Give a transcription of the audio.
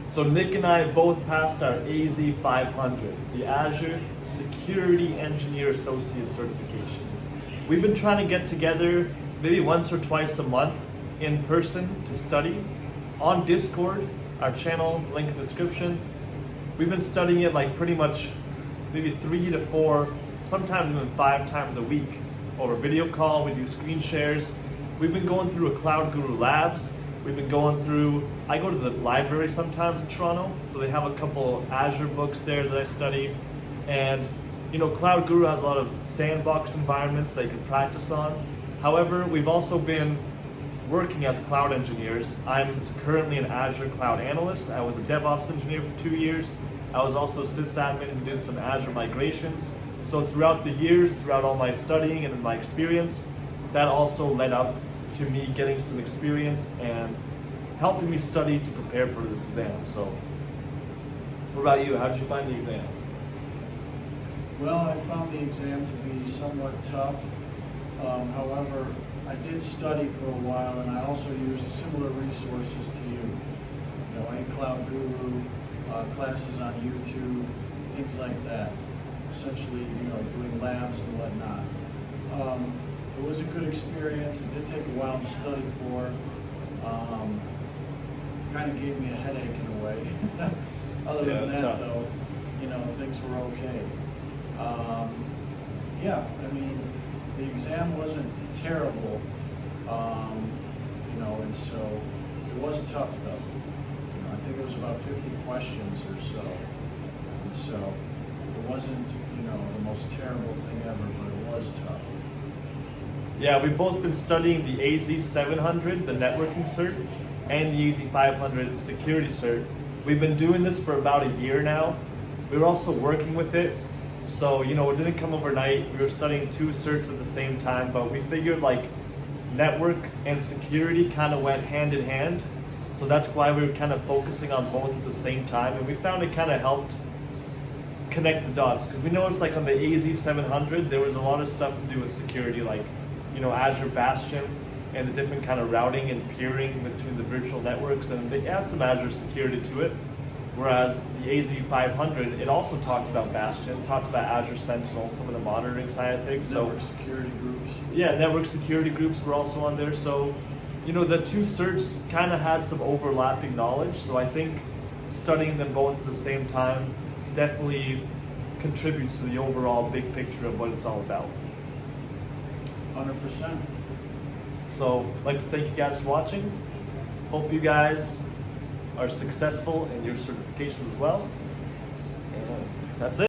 So Nick and I both passed our AZ-500, the Azure Security Engineer Associate certification. We've been trying to get together maybe once or twice a month in person to study on Discord, our channel, link in the description. We've been studying it like pretty much maybe 3 to 4, sometimes even 5 times a week over video call. We do screen shares. We've been going through a Cloud Guru Labs. We've been going through, I go to the library sometimes in Toronto, so they have a couple Azure books there that I study. And you know, Cloud Guru has a lot of sandbox environments that you can practice on. However, we've also been working as cloud engineers. I'm currently an Azure cloud analyst. I was a DevOps engineer for 2 years. I was also sysadmin who did some Azure migrations. So throughout the years, throughout all my studying and my experience, that also led up to me getting some experience and helping me study to prepare for this exam. So what about you? How did you find the exam? Well, I found the exam to be somewhat tough. However, I did study for a while, and I also used similar resources to you. You know, a Cloud Guru, classes on YouTube, things like that. Essentially, you know, doing labs and whatnot. It was a good experience. It did take a while to study for. Kind of gave me a headache in a way. Other than that, tough. though, you know, things were okay. Yeah, I mean, the exam wasn't terrible, you know, and so it was tough though. You know, I think it was about 50 questions or so, and so it wasn't, you know, the most terrible thing ever, but it was tough. Yeah, we've both been studying the AZ-500, the networking cert, and the AZ-500, the security cert. We've been doing this for about a year now. We were also working with it. So, you know, it didn't come overnight. We were studying 2 certs at the same time, but we figured like network and security kind of went hand in hand. So that's why we were kind of focusing on both at the same time. And we found it kind of helped connect the dots, because we noticed like on the AZ-700, there was a lot of stuff to do with security, like, you know, Azure Bastion and the different kind of routing and peering between the virtual networks, and they add some Azure security to it. Whereas the AZ-500, it also talked about Bastion, talked about Azure Sentinel, some of the monitoring side of things. Network security groups. Yeah, network security groups were also on there. So, you know, the 2 certs kind of had some overlapping knowledge. So I think studying them both at the same time definitely contributes to the overall big picture of what it's all about. 100%. So I'd like to thank you guys for watching. Hope you guys are successful in your certifications as well. And that's it.